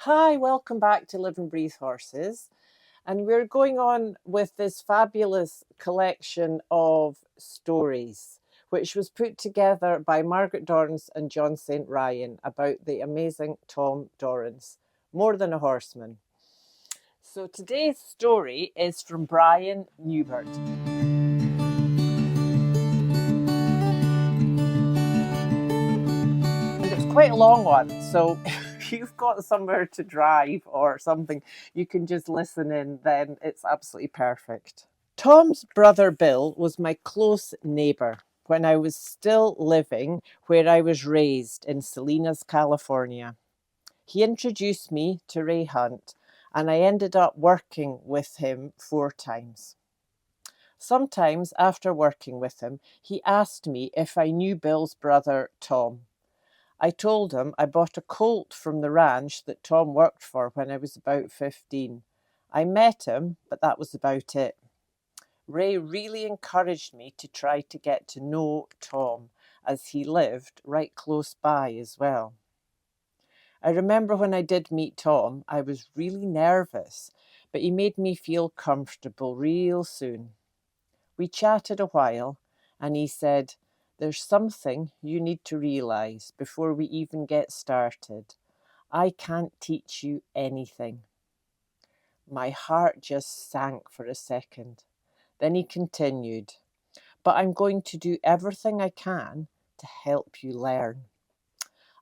Hi, welcome back to Live and Breathe Horses. And we're going on with this fabulous collection of stories, which was put together by Margaret Dorrance and John St. Ryan about the amazing Tom Dorrance, More Than a Horseman. So today's story is from Bryan Neubert. And it's quite a long one, so if you've got somewhere to drive or something, you can just listen in, then it's absolutely perfect. Tom's brother Bill was my close neighbor when I was still living where I was raised in Salinas, California. He introduced me to Ray Hunt, and I ended up working with him 4 times. Sometimes after working with him, he asked me if I knew Bill's brother Tom. I told him I bought a colt from the ranch that Tom worked for when I was about 15. I met him, but that was about it. Ray really encouraged me to try to get to know Tom, as he lived right close by as well. I remember when I did meet Tom, I was really nervous, but he made me feel comfortable real soon. We chatted a while, and he said, "There's something you need to realize before we even get started. I can't teach you anything." My heart just sank for a second. Then he continued, "But I'm going to do everything I can to help you learn."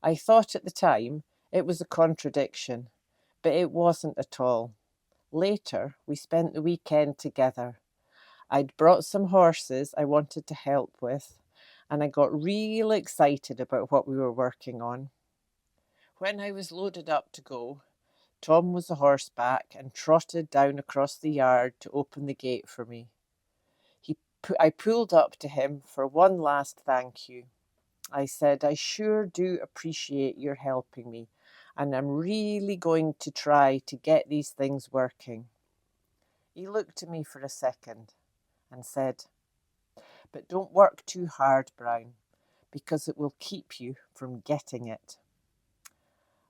I thought at the time it was a contradiction, but it wasn't at all. Later, we spent the weekend together. I'd brought some horses I wanted to help with, and I got real excited about what we were working on. When I was loaded up to go, Tom was a horseback and trotted down across the yard to open the gate for me. I pulled up to him for one last thank you. I said, "I sure do appreciate your helping me, and I'm really going to try to get these things working." He looked at me for a second and said, "But don't work too hard, Bryan, because it will keep you from getting it."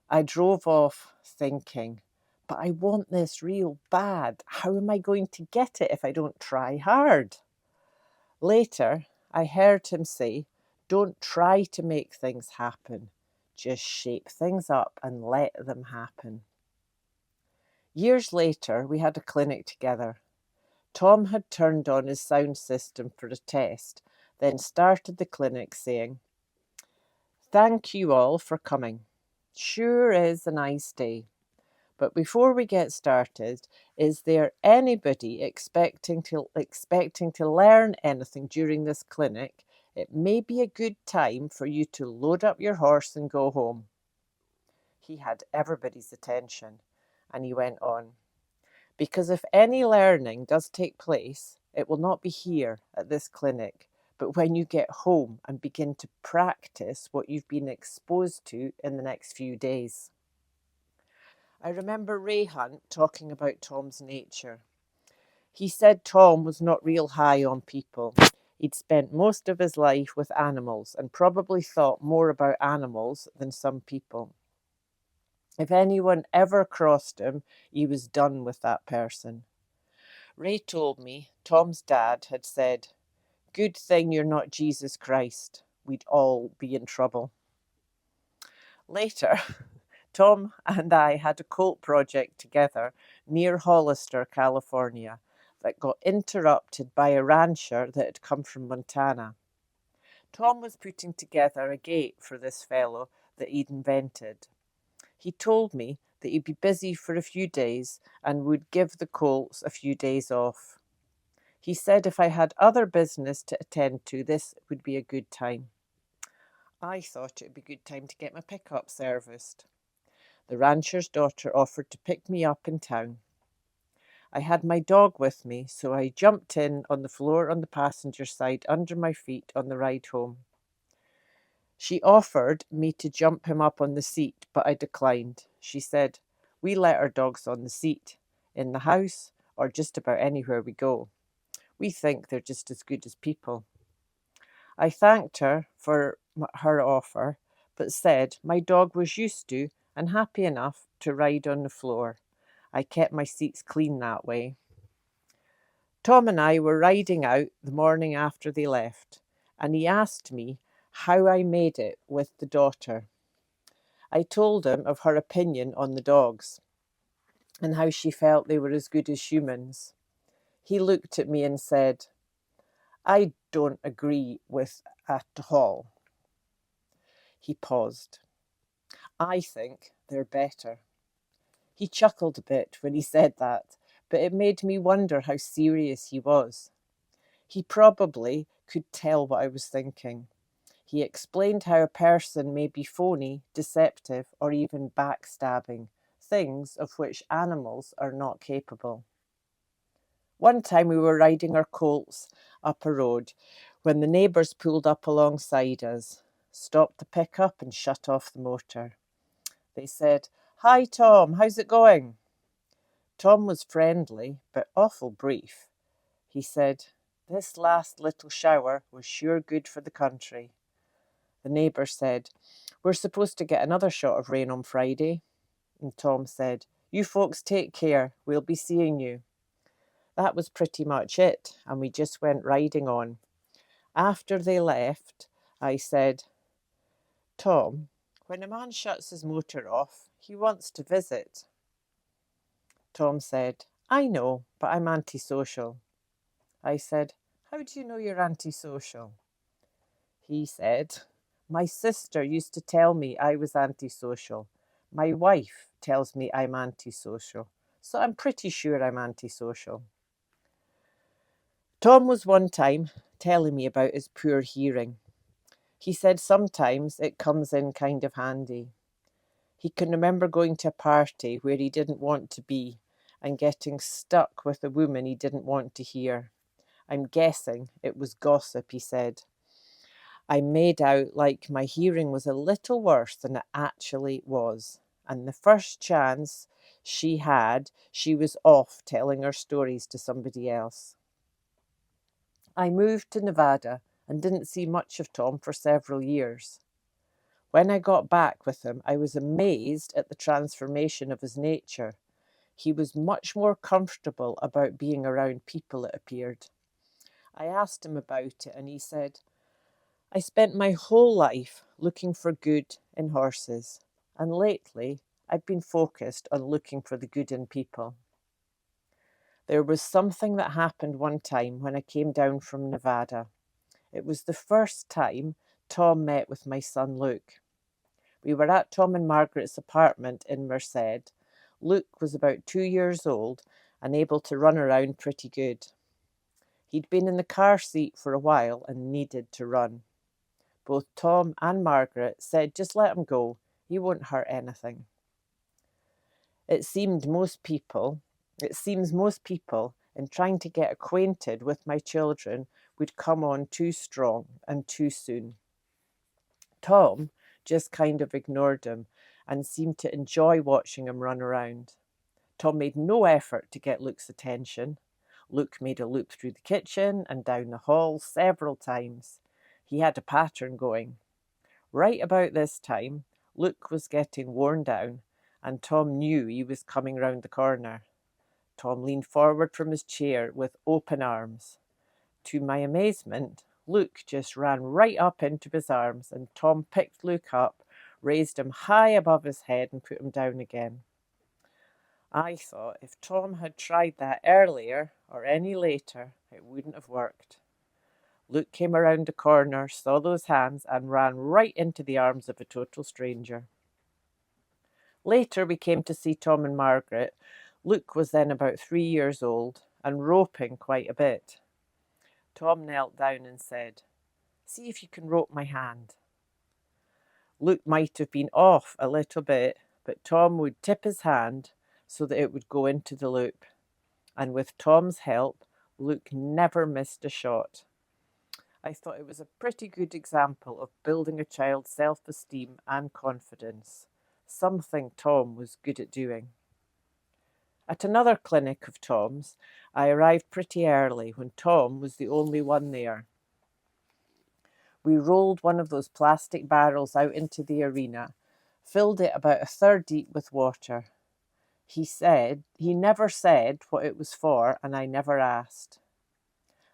I drove off thinking, but I want this real bad. How am I going to get it if I don't try hard? Later, I heard him say, "Don't try to make things happen. Just shape things up and let them happen." Years later, we had a clinic together. Tom had turned on his sound system for a test, then started the clinic saying, "Thank you all for coming. Sure is a nice day. But before we get started, is there anybody expecting to learn anything during this clinic? It may be a good time for you to load up your horse and go home." He had everybody's attention, and he went on, "Because if any learning does take place, it will not be here at this clinic, but when you get home and begin to practice what you've been exposed to in the next few days." I remember Ray Hunt talking about Tom's nature. He said Tom was not real high on people. He'd spent most of his life with animals and probably thought more about animals than some people. If anyone ever crossed him, he was done with that person. Ray told me Tom's dad had said, "Good thing you're not Jesus Christ. We'd all be in trouble." Later, Tom and I had a colt project together near Hollister, California, that got interrupted by a rancher that had come from Montana. Tom was putting together a gate for this fellow that he'd invented. He told me that he'd be busy for a few days and would give the colts a few days off. He said if I had other business to attend to, this would be a good time. I thought it would be a good time to get my pickup serviced. The rancher's daughter offered to pick me up in town. I had my dog with me, so I jumped in on the floor on the passenger side under my feet on the ride home. She offered me to jump him up on the seat, but I declined. She said, "We let our dogs on the seat, in the house, or just about anywhere we go. We think they're just as good as people." I thanked her for her offer, but said my dog was used to and happy enough to ride on the floor. I kept my seats clean that way. Tom and I were riding out the morning after they left, and he asked me how I made it with the daughter. I told him of her opinion on the dogs and how she felt they were as good as humans. He looked at me and said, "I don't agree with at all." He paused. "I think they're better." He chuckled a bit when he said that, but it made me wonder how serious he was. He probably could tell what I was thinking. He explained how a person may be phony, deceptive, or even backstabbing, things of which animals are not capable. One time we were riding our colts up a road when the neighbours pulled up alongside us, stopped the pickup and shut off the motor. They said, "Hi Tom, how's it going?" Tom was friendly, but awful brief. He said, "This last little shower was sure good for the country." The neighbour said, "We're supposed to get another shot of rain on Friday." And Tom said, "You folks take care, we'll be seeing you." That was pretty much it, and we just went riding on. After they left, I said, "Tom, when a man shuts his motor off, he wants to visit." Tom said, "I know, but I'm antisocial." I said, "How do you know you're antisocial?" He said, "My sister used to tell me I was antisocial. My wife tells me I'm antisocial, so I'm pretty sure I'm antisocial." Tom was one time telling me about his poor hearing. He said sometimes it comes in kind of handy. He can remember going to a party where he didn't want to be and getting stuck with a woman he didn't want to hear. I'm guessing it was gossip, he said. I made out like my hearing was a little worse than it actually was. And the first chance she had, she was off telling her stories to somebody else. I moved to Nevada and didn't see much of Tom for several years. When I got back with him, I was amazed at the transformation of his nature. He was much more comfortable about being around people, it appeared. I asked him about it and he said, "I spent my whole life looking for good in horses, and lately I've been focused on looking for the good in people." There was something that happened one time when I came down from Nevada. It was the first time Tom met with my son Luke. We were at Tom and Margaret's apartment in Merced. Luke was about 2 years old and able to run around pretty good. He'd been in the car seat for a while and needed to run. Both Tom and Margaret said, "Just let him go, he won't hurt anything." It seems most people, in trying to get acquainted with my children, would come on too strong and too soon. Tom just kind of ignored him and seemed to enjoy watching him run around. Tom made no effort to get Luke's attention. Luke made a loop through the kitchen and down the hall several times. He had a pattern going. Right about this time, Luke was getting worn down, and Tom knew he was coming round the corner. Tom leaned forward from his chair with open arms. To my amazement, Luke just ran right up into his arms, and Tom picked Luke up, raised him high above his head, and put him down again. I thought if Tom had tried that earlier or any later, it wouldn't have worked. Luke came around the corner, saw those hands, and ran right into the arms of a total stranger. Later, we came to see Tom and Margaret. Luke was then about 3 years old and roping quite a bit. Tom knelt down and said, "See if you can rope my hand." Luke might have been off a little bit, but Tom would tip his hand so that it would go into the loop. And with Tom's help, Luke never missed a shot. I thought it was a pretty good example of building a child's self-esteem and confidence, something Tom was good at doing. At another clinic of Tom's, I arrived pretty early when Tom was the only one there. We rolled one of those plastic barrels out into the arena, filled it about a third deep with water. He never said what it was for, and I never asked.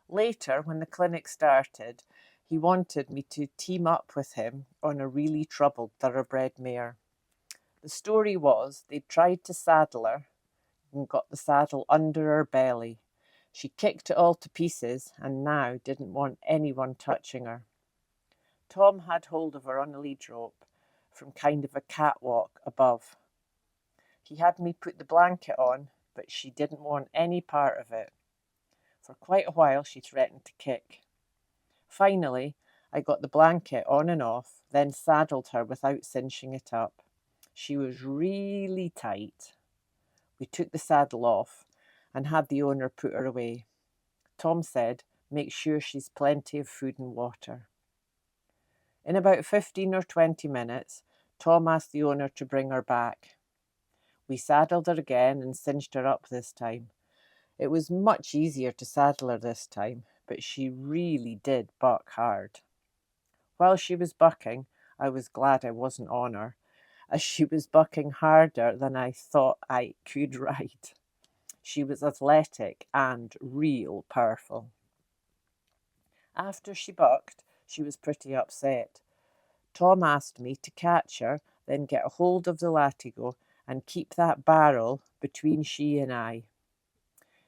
Later, when the clinic started, he wanted me to team up with him on a really troubled thoroughbred mare. The story was they'd tried to saddle her and got the saddle under her belly. She kicked it all to pieces and now didn't want anyone touching her. Tom had hold of her on a lead rope from kind of a catwalk above. He had me put the blanket on, but she didn't want any part of it. For quite a while she threatened to kick. Finally, I got the blanket on and off, then saddled her without cinching it up. She was really tight. We took the saddle off and had the owner put her away. Tom said, "Make sure she's plenty of food and water." In about 15 or 20 minutes, Tom asked the owner to bring her back. We saddled her again and cinched her up this time. It was much easier to saddle her this time, but she really did buck hard. While she was bucking, I was glad I wasn't on her, as she was bucking harder than I thought I could ride. She was athletic and real powerful. After she bucked, she was pretty upset. Tom asked me to catch her, then get a hold of the latigo and keep that barrel between she and I.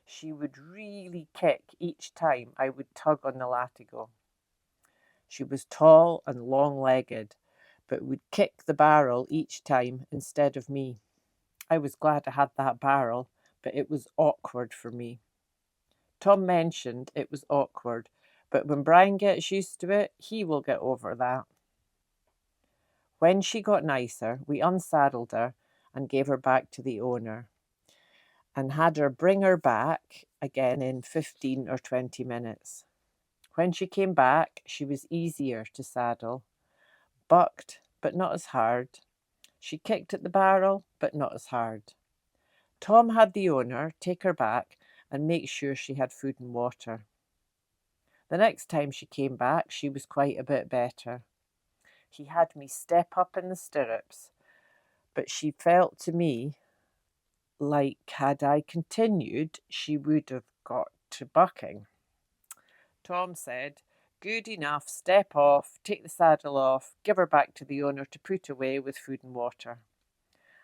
She would really kick each time I would tug on the latigo. She was tall and long-legged, but would kick the barrel each time instead of me. I was glad I had that barrel, but it was awkward for me. Tom mentioned it was awkward, but when Bryan gets used to it, he will get over that. When she got nicer, we unsaddled her and gave her back to the owner and had her bring her back again in 15 or 20 minutes. When she came back, she was easier to saddle, bucked, but not as hard. She kicked at the barrel, but not as hard. Tom had the owner take her back and make sure she had food and water. The next time she came back, she was quite a bit better. He had me step up in the stirrups, but she felt to me like had I continued, she would have got to bucking. Tom said, "Good enough, step off, take the saddle off, give her back to the owner to put away with food and water."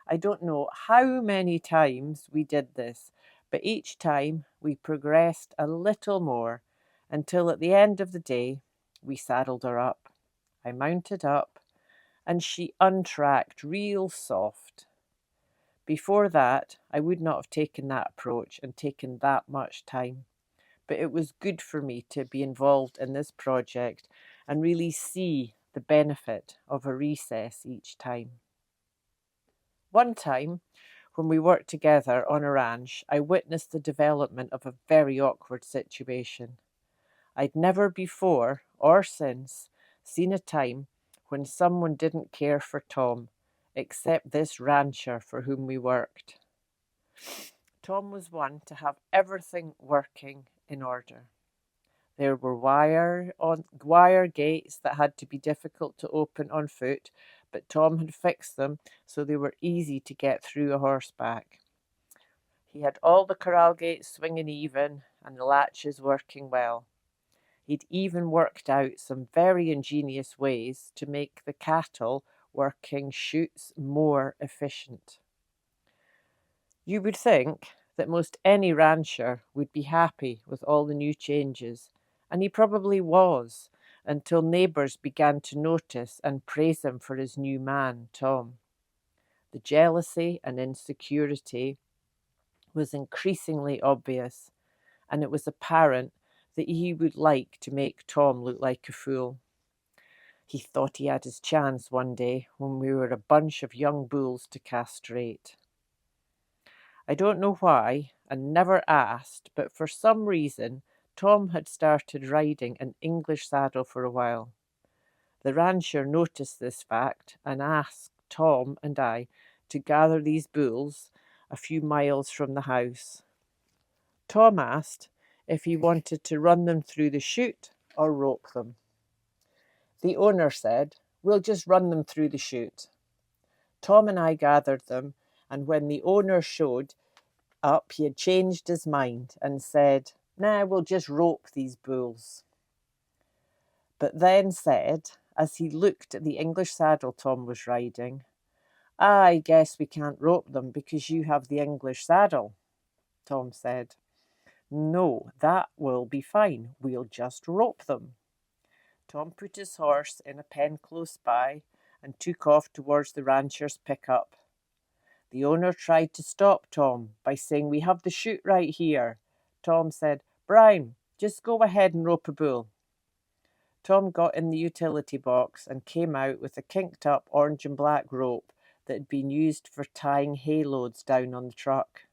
I don't know how many times we did this, but each time we progressed a little more until at the end of the day we saddled her up. I mounted up and she untracked real soft. Before that, I would not have taken that approach and taken that much time. But it was good for me to be involved in this project and really see the benefit of a recess each time. One time, when we worked together on a ranch, I witnessed the development of a very awkward situation. I'd never before or since seen a time when someone didn't care for Tom, except this rancher for whom we worked. Tom was one to have everything working in order. There were wire gates that had to be difficult to open on foot, but Tom had fixed them so they were easy to get through a horseback. He had all the corral gates swinging even and the latches working well. He'd even worked out some very ingenious ways to make the cattle working chutes more efficient. You would think that most any rancher would be happy with all the new changes, and he probably was, until neighbours began to notice and praise him for his new man, Tom. The jealousy and insecurity was increasingly obvious, and it was apparent that he would like to make Tom look like a fool. He thought he had his chance one day when we were a bunch of young bulls to castrate. I don't know why, and never asked, but for some reason, Tom had started riding an English saddle for a while. The rancher noticed this fact and asked Tom and I to gather these bulls a few miles from the house. Tom asked if he wanted to run them through the chute or rope them. The owner said, "We'll just run them through the chute." Tom and I gathered them, and when the owner showed up, he had changed his mind and said, "Nah, we'll just rope these bulls." But then said, as he looked at the English saddle Tom was riding, "I guess we can't rope them because you have the English saddle." Tom said, "No, that will be fine. We'll just rope them." Tom put his horse in a pen close by and took off towards the rancher's pickup. The owner tried to stop Tom by saying, "We have the chute right here." Tom said, "Bryan, just go ahead and rope a bull." Tom got in the utility box and came out with a kinked up orange and black rope that had been used for tying hay loads down on the truck.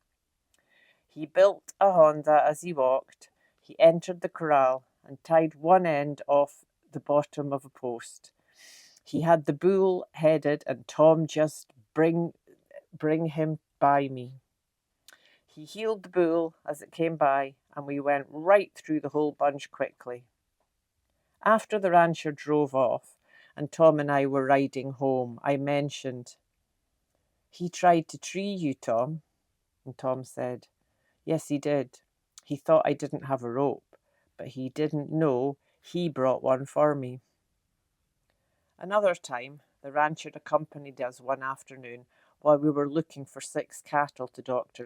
He built a Honda as he walked. He entered the corral and tied one end off the bottom of a post. He had the bull headed and Tom just bring him by me. He heeled the bull as it came by, and we went right through the whole bunch quickly. After the rancher drove off and Tom and I were riding home, I mentioned, "He tried to tree you, Tom." And Tom said, "Yes, he did. He thought I didn't have a rope, but he didn't know he brought one for me." Another time, the rancher accompanied us one afternoon while we were looking for sick cattle to doctor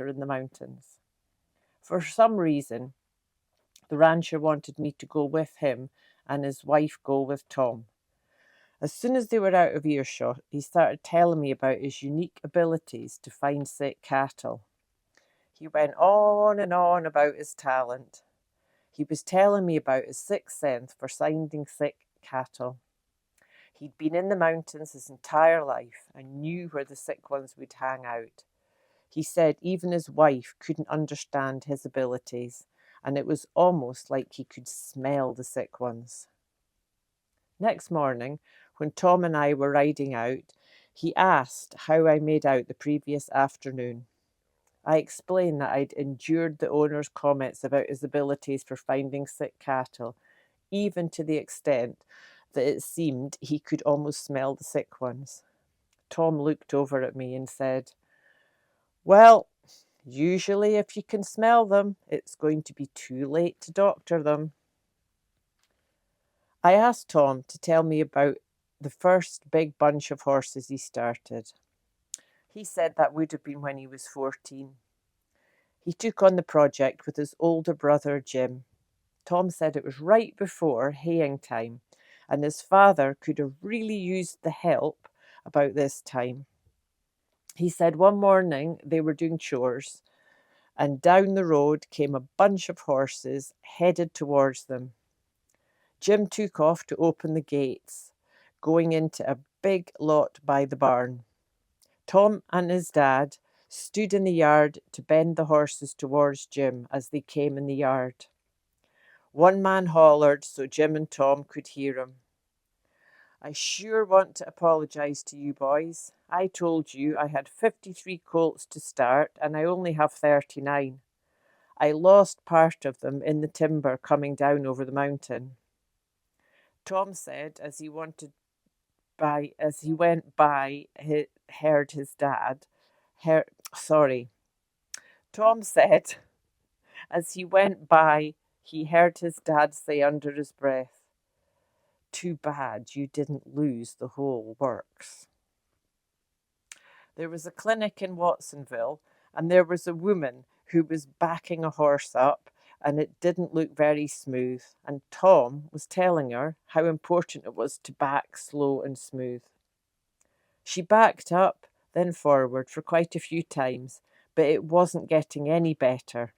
in the mountains. For some reason, the rancher wanted me to go with him and his wife go with Tom. As soon as they were out of earshot, he started telling me about his unique abilities to find sick cattle. He went on and on about his talent. He was telling me about his sixth sense for finding sick cattle. He'd been in the mountains his entire life and knew where the sick ones would hang out. He said even his wife couldn't understand his abilities, and it was almost like he could smell the sick ones. Next morning, when Tom and I were riding out, he asked how I made out the previous afternoon. I explained that I'd endured the owner's comments about his abilities for finding sick cattle, even to the extent that it seemed he could almost smell the sick ones. Tom looked over at me and said, "Well, usually if you can smell them, it's going to be too late to doctor them." I asked Tom to tell me about the first big bunch of horses he started. He said that would have been when he was 14. He took on the project with his older brother, Jim. Tom said it was right before haying time, and his father could have really used the help about this time. He said one morning they were doing chores, and down the road came a bunch of horses headed towards them. Jim took off to open the gates, going into a big lot by the barn. Tom and his dad stood in the yard to bend the horses towards Jim as they came in the yard. One man hollered so Jim and Tom could hear him. "I sure want to apologise to you boys. I told you I had 53 colts to start and I only have 39. I lost part of them in the timber coming down over the mountain." Tom said as he went by, he heard his dad. Tom said as he went by, he heard his dad say under his breath, "Too bad you didn't lose the whole works." There was a clinic in Watsonville, and there was a woman who was backing a horse up, and it didn't look very smooth, and Tom was telling her how important it was to back slow and smooth. She backed up, then forward for quite a few times, but it wasn't getting any better.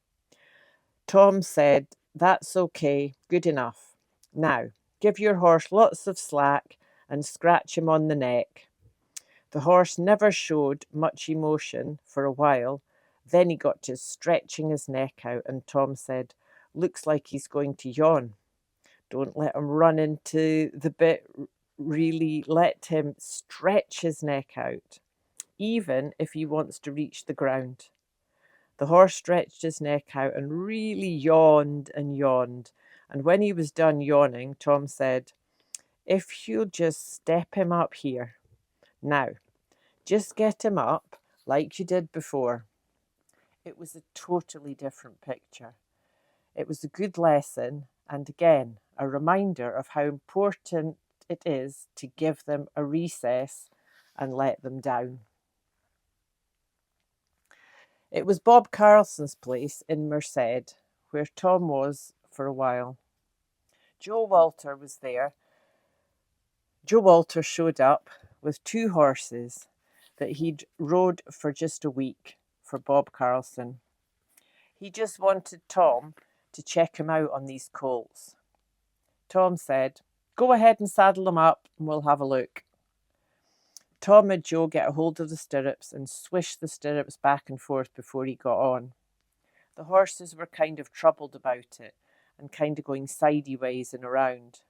Tom said, "That's okay, good enough. Now, give your horse lots of slack and scratch him on the neck." The horse never showed much emotion for a while. Then he got to stretching his neck out, and Tom said, "Looks like he's going to yawn. Don't let him run into the bit. Really let him stretch his neck out, even if he wants to reach the ground." The horse stretched his neck out and really yawned and yawned. And when he was done yawning, Tom said, "If you'll just step him up here." Now, just get him up like you did before." It was a totally different picture. It was a good lesson, and again, a reminder of how important it is to give them a recess and let them down. It was Bob Carlson's place in Merced, where Tom was for a while. Joe Walter was there. Joe Walter showed up with 2 horses that he'd rode for just a week for Bob Carlson. He just wanted Tom to check him out on these colts. Tom said, "Go ahead and saddle them up and we'll have a look." Tom made Joe get a hold of the stirrups and swish the stirrups back and forth before he got on. The horses were kind of troubled about it and kind of going sideways and around.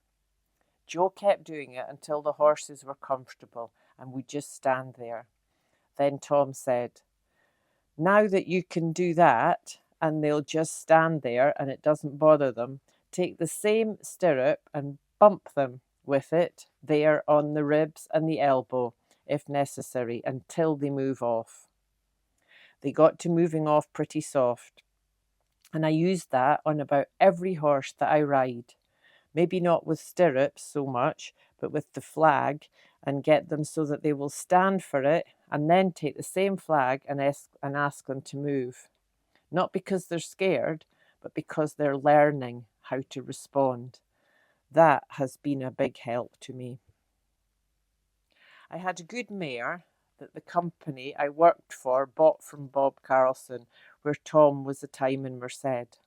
Joe kept doing it until the horses were comfortable and would just stand there. Then Tom said, "Now that you can do that and they'll just stand there and it doesn't bother them, take the same stirrup and bump them with it there on the ribs and the elbow, if necessary, until they move off." They got to moving off pretty soft, and I used that on about every horse that I ride. Maybe not with stirrups so much, but with the flag, and get them so that they will stand for it, and then take the same flag and ask them to move. Not because they're scared, but because they're learning how to respond. That has been a big help to me. I had a good mare that the company I worked for bought from Bob Carlson, where Tom was a time in Merced.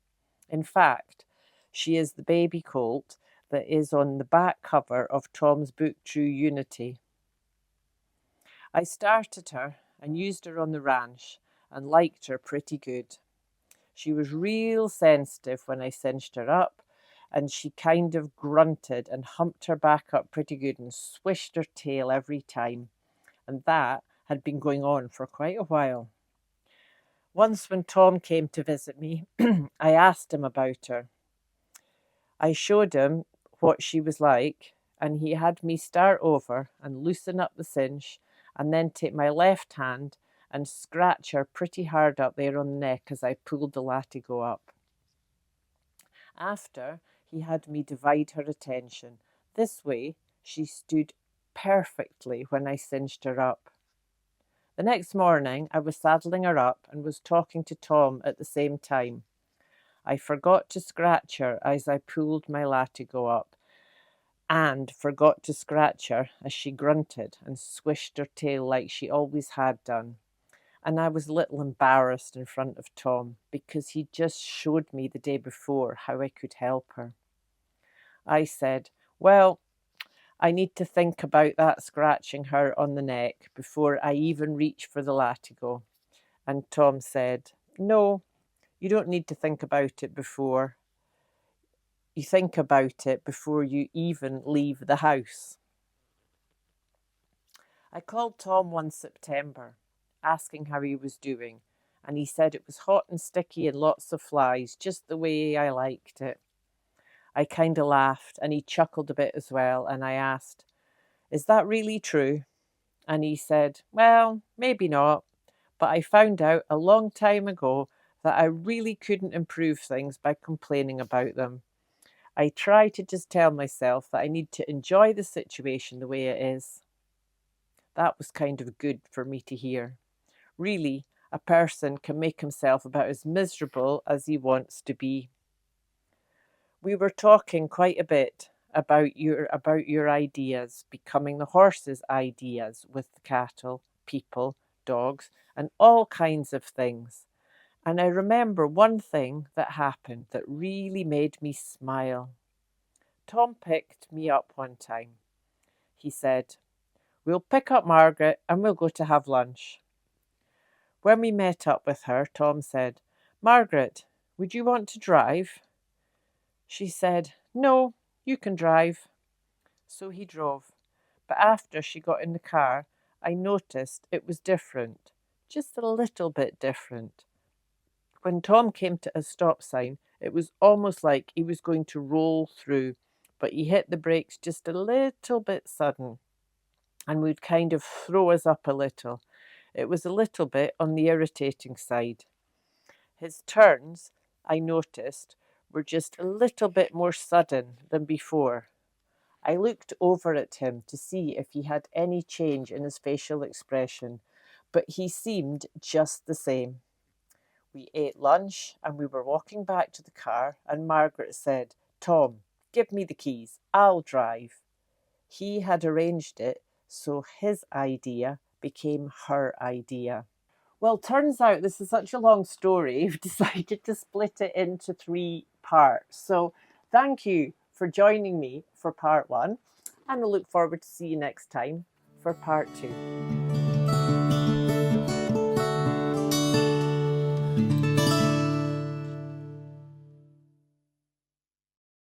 In fact, she is the baby colt that is on the back cover of Tom's book True Unity. I started her and used her on the ranch and liked her pretty good. She was real sensitive when I cinched her up, and she kind of grunted and humped her back up pretty good and swished her tail every time. And that had been going on for quite a while. Once when Tom came to visit me, I asked him about her. I showed him what she was like, and he had me start over and loosen up the cinch and then take my left hand and scratch her pretty hard up there on the neck as I pulled the latigo up. After, he had me divide her attention. This way, she stood perfectly when I cinched her up. The next morning, I was saddling her up and was talking to Tom at the same time. I forgot to scratch her as I pulled my latigo up, and forgot to scratch her as she grunted and swished her tail like she always had done. And I was a little embarrassed in front of Tom because he just showed me the day before how I could help her. I said, "Well, I need to think about that scratching her on the neck before I even reach for the latigo." And Tom said, "No, you don't need to think about it before. You think about it before you even leave the house." I called Tom one September, asking how he was doing, and he said it was hot and sticky and lots of flies, just the way I liked it. I kind of laughed, and he chuckled a bit as well, and I asked, "Is that really true?" And he said, "Well, maybe not, but I found out a long time ago that I really couldn't improve things by complaining about them. I try to just tell myself that I need to enjoy the situation the way it is." That was kind of good for me to hear. Really, a person can make himself about as miserable as he wants to be. We were talking quite a bit about your ideas becoming the horse's ideas with the cattle, people, dogs, and all kinds of things. And I remember one thing that happened that really made me smile. Tom picked me up one time. He said, "We'll pick up Margaret and we'll go to have lunch." When we met up with her, Tom said, "Margaret, would you want to drive?" She said, "No, you can drive." So he drove. But after she got in the car, I noticed it was different, just a little bit different. When Tom came to a stop sign, it was almost like he was going to roll through, but he hit the brakes just a little bit sudden. and would kind of throw us up a little. It was a little bit on the irritating side. His turns, I noticed, were just a little bit more sudden than before. I looked over at him to see if he had any change in his facial expression, but he seemed just the same. We ate lunch and we were walking back to the car, and Margaret said, "Tom, give me the keys. I'll drive." He had arranged it, so his idea became her idea. Well, turns out this is such a long story, we've decided to split it into 3 parts. So thank you for joining me for part 1, and I look forward to see you next time for part 2.